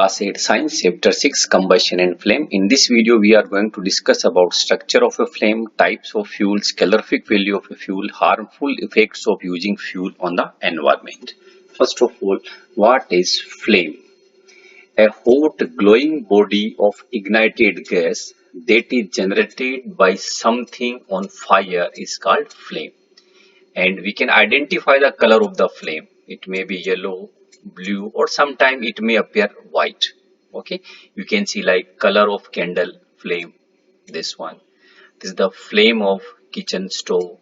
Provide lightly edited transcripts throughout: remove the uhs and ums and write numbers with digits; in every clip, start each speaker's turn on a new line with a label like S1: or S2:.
S1: Class 8 Science Chapter 6 Combustion and Flame. In this video we are going to discuss about structure of a flame, types of fuels, calorific value of a fuel, harmful effects of using fuel on the environment. First of all, what is flame? A hot glowing body of ignited gas that is generated by something on fire is called flame. And we can identify the color of the flame. It may be yellow, blue, or sometime it may appear white. Okay, you can see like color of candle flame, this one. This is the flame of kitchen stove,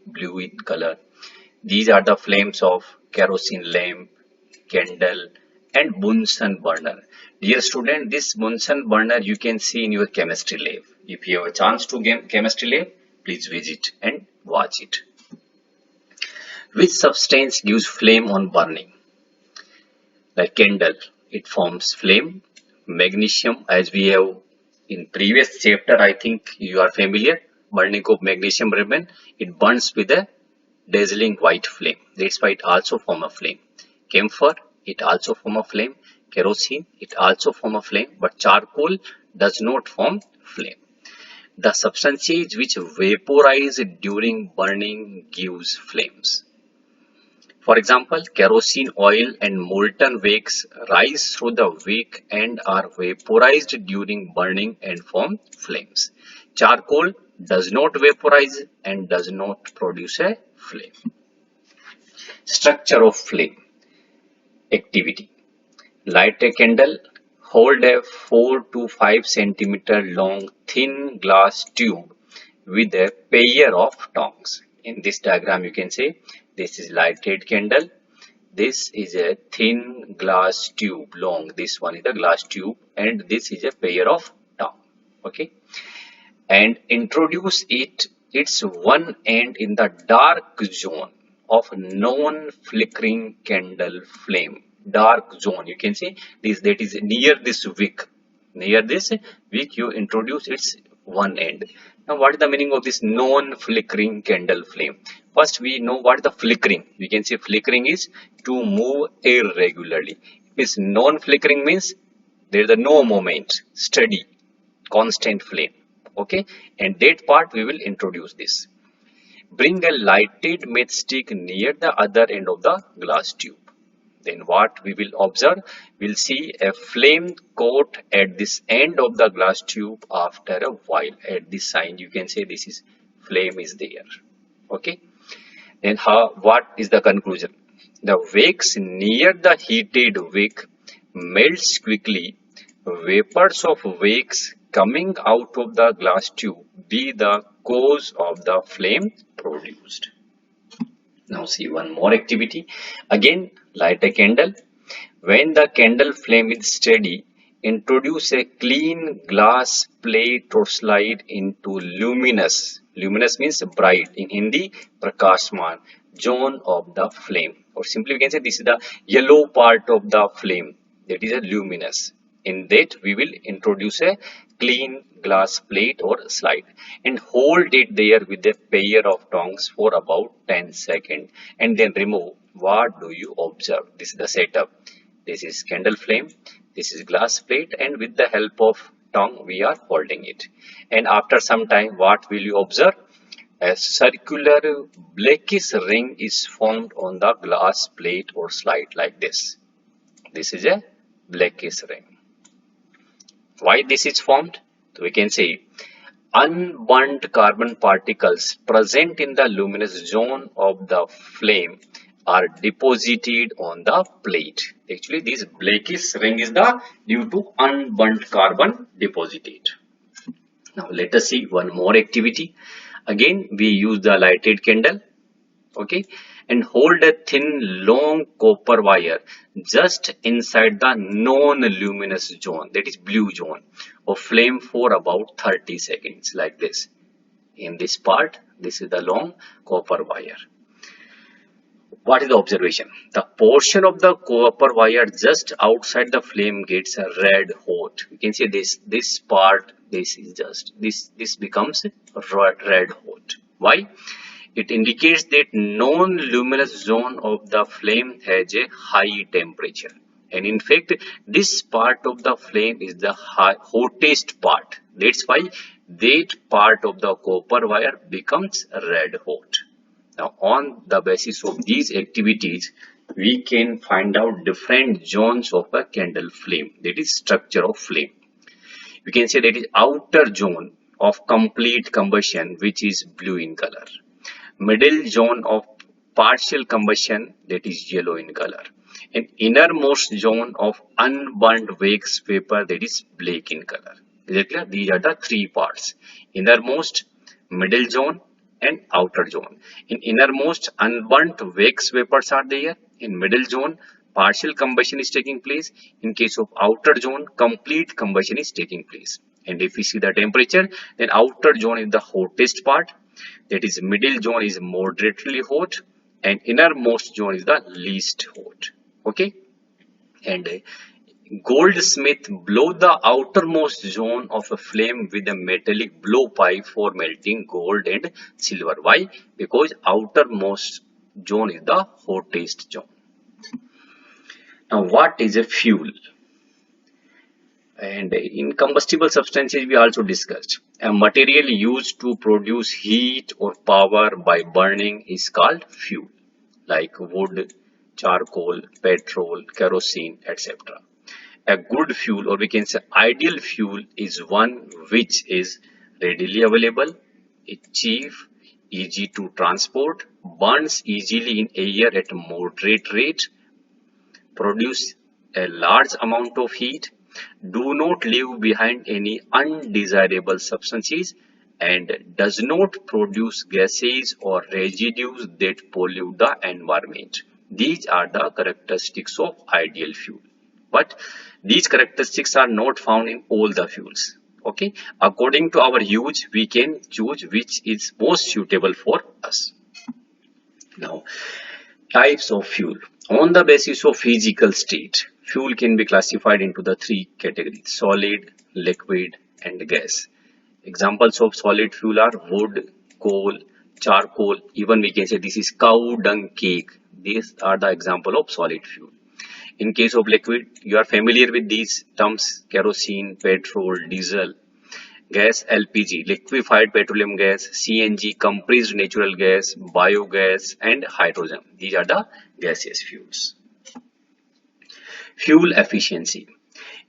S1: blue in color. These are the flames of kerosene lamp, candle, and Bunsen burner. Dear student, this Bunsen burner you can see in your chemistry lab. If you have a chance to get chemistry lab, please visit and watch it. Which substance gives flame on burning? Like candle, it forms flame. Magnesium, as we have in previous chapter, I think you are familiar, burning of magnesium ribbon, it burns with a dazzling white flame. That's why it also form a flame. Camphor, it also form a flame. Kerosene, it also form a flame, but charcoal does not form flame. The substances which vaporize during burning gives flames. For example, kerosene oil and molten wax rise through the wick and are vaporized during burning and form flames. Charcoal does not vaporize and does not produce a flame. Structure of flame. Activity. Light a candle. Hold a 4 to 5 cm long thin glass tube with a pair of tongs. In this diagram you can say this is lighted candle. This is a thin glass tube long. This one is a glass tube and this is a pair of tongs. Okay. And introduce its one end in the dark zone of non-flickering candle flame. Dark zone, you can see this, that is near this wick. Near this wick you introduce its one end. Now what is the meaning of this non-flickering candle flame? First we know what is the flickering. We can say flickering is to move irregularly. This non-flickering means there is no movement, steady, constant flame. Okay, and that part we will introduce this. Bring a lighted matchstick near the other end of the glass tube. Then what we will observe, we'll see a flame caught at this end of the glass tube after a while. At this sign you can say this is flame is there. Okay. Then what is the conclusion? The wax near the heated wick melts quickly. Vapors of wax coming out of the glass tube be the cause of the flame produced. Now see one more activity. Again, light a candle. When the candle flame is steady, introduce a clean glass plate or slide into luminous. Luminous means bright. In Hindi, prakashman, zone of the flame. Or simply we can say this is the yellow part of the flame. That is a luminous. In that we will introduce a clean glass plate or slide and hold it there with a pair of tongs for about 10 seconds and then remove. What do you observe? This is the setup. This is candle flame, this is glass plate, and with the help of tongue we are holding it. And after some time what will you observe? A circular blackish ring is formed on the glass plate or slide like this. This is a blackish ring. Why this is formed? So we can say unburnt carbon particles present in the luminous zone of the flame are deposited on the plate. Actually this blackish ring is the due to unburnt carbon deposited. Now let us see one more activity. Again we use the lighted candle. Okay, and hold a thin long copper wire just inside the non-luminous zone, that is blue zone of flame for about 30 seconds like this. In this part, this is the long copper wire. What is the observation? The portion of the copper wire just outside the flame gets red hot. You can see this part, this is just this becomes red hot. Why? It indicates that non-luminous zone of the flame has a high temperature. And in fact, this part of the flame is the hottest part. That's why that part of the copper wire becomes red hot. Now, on the basis of these activities, we can find out different zones of a candle flame, that is structure of flame. We can say that is outer zone of complete combustion, which is blue in color. Middle zone of partial combustion, that is yellow in color. And innermost zone of unburnt wax vapor, that is black in color. Is it clear? These are the three parts: innermost, middle zone, and outer zone. In innermost, unburnt wax vapors are there. In middle zone, partial combustion is taking place. In case of outer zone, complete combustion is taking place. And if we see the temperature, then outer zone is the hottest part, that is middle zone is moderately hot, and innermost zone is the least hot. Okay, and goldsmith blow the outermost zone of a flame with a metallic blowpipe for melting gold and silver. Why? Because outermost zone is the hottest zone. Now, what is a fuel? And in combustible substances, we also discussed a material used to produce heat or power by burning is called fuel, like wood, charcoal, petrol, kerosene, etc. A good fuel, or we can say ideal fuel, is one which is readily available, is cheap, easy to transport, burns easily in air at a moderate rate, produce a large amount of heat, do not leave behind any undesirable substances, and does not produce gases or residues that pollute the environment. These are the characteristics of ideal fuel. But these characteristics are not found in all the fuels. Okay, according to our use, we can choose which is most suitable for us. Now, types of fuel. On the basis of physical state, fuel can be classified into the three categories: solid, liquid, and gas. Examples of solid fuel are wood, coal, charcoal. Even we can say this is cow dung cake. These are the example of solid fuel. In case of liquid, you are familiar with these terms: kerosene, petrol, diesel. Gas, LPG, liquefied petroleum gas; CNG, compressed natural gas; biogas, and hydrogen. These are the gaseous fuels. Fuel efficiency.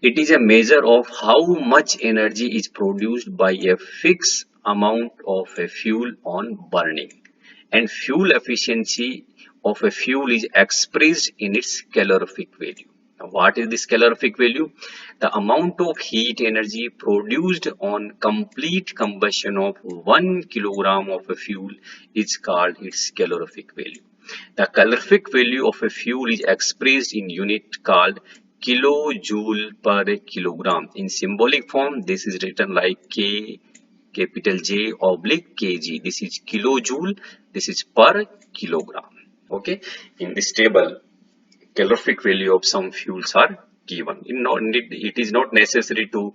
S1: It is a measure of how much energy is produced by a fixed amount of a fuel on burning. And fuel efficiency of a fuel is expressed in its calorific value. Now, what is this calorific value? The amount of heat energy produced on complete combustion of 1 kilogram of a fuel is called its calorific value. The calorific value of a fuel is expressed in unit called kilojoule per kilogram. In symbolic form, this is written like K capital J oblique kg. This is kilojoule, this is per kilogram. Okay, in this table, calorific value of some fuels are given. It is not necessary to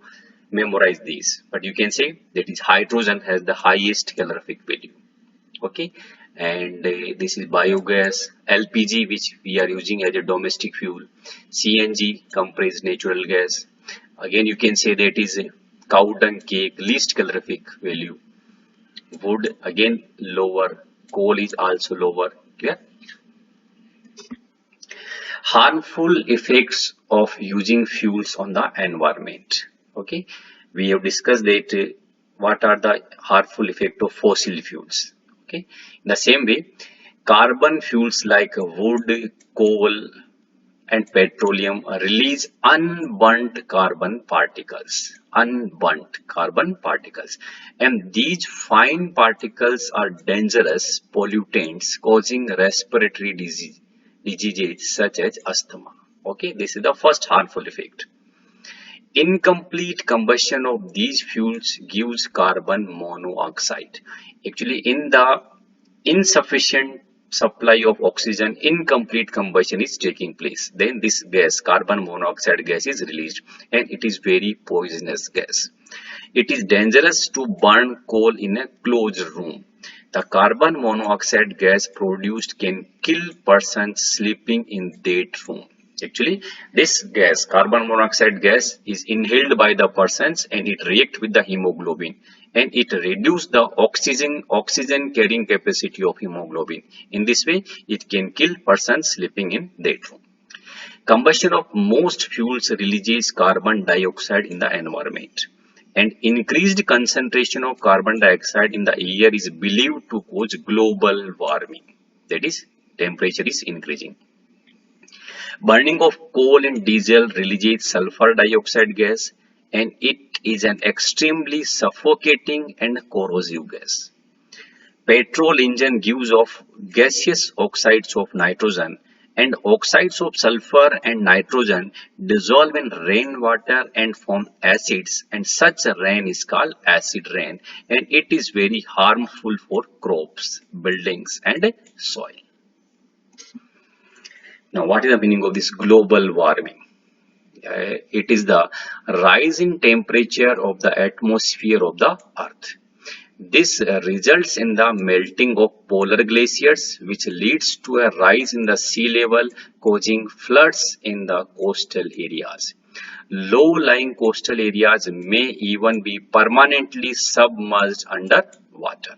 S1: memorize these, but you can say that is hydrogen has the highest calorific value. Okay, and this is biogas, LPG, which we are using as a domestic fuel, CNG, compressed natural gas. Again, you can say that is cow dung cake, least calorific value. Wood, again lower. Coal is also lower. Clear? Harmful effects of using fuels on the environment. Okay, we have discussed that what are the harmful effects of fossil fuels. Okay, in the same way, carbon fuels like wood, coal, and petroleum release unburnt carbon particles. Unburnt carbon particles, and these fine particles are dangerous pollutants causing respiratory diseases such as asthma. Okay, this is the first harmful effect. Incomplete combustion of these fuels gives carbon monoxide. Actually, in the insufficient supply of oxygen, incomplete combustion is taking place. Then this gas, carbon monoxide gas, is released, and it is very poisonous gas. It is dangerous to burn coal in a closed room. The carbon monoxide gas produced can kill persons sleeping in that room. Actually, this gas, carbon monoxide gas, is inhaled by the persons and it reacts with the hemoglobin and it reduces the oxygen carrying capacity of hemoglobin. In this way, it can kill persons sleeping in that room. Combustion of most fuels releases carbon dioxide in the environment, and increased concentration of carbon dioxide in the air is believed to cause global warming. That is, temperature is increasing. Burning of coal and diesel releases sulfur dioxide gas, and it is an extremely suffocating and corrosive gas. Petrol engine gives off gaseous oxides of nitrogen, and oxides of sulfur and nitrogen dissolve in rainwater and form acids, and such a rain is called acid rain, and it is very harmful for crops, buildings and soil. Now, what is the meaning of this global warming? It is the rise in temperature of the atmosphere of the earth. This results in the melting of polar glaciers, which leads to a rise in the sea level, causing floods in the coastal areas. Low-lying coastal areas may even be permanently submerged under water.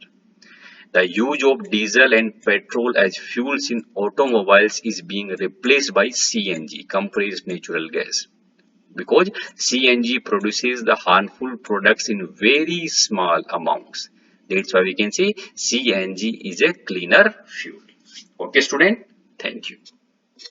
S1: The use of diesel and petrol as fuels in automobiles is being replaced by CNG, compressed natural gas, because CNG produces the harmful products in very small amounts. That's why we can say CNG is a cleaner fuel. Okay, student? Thank you.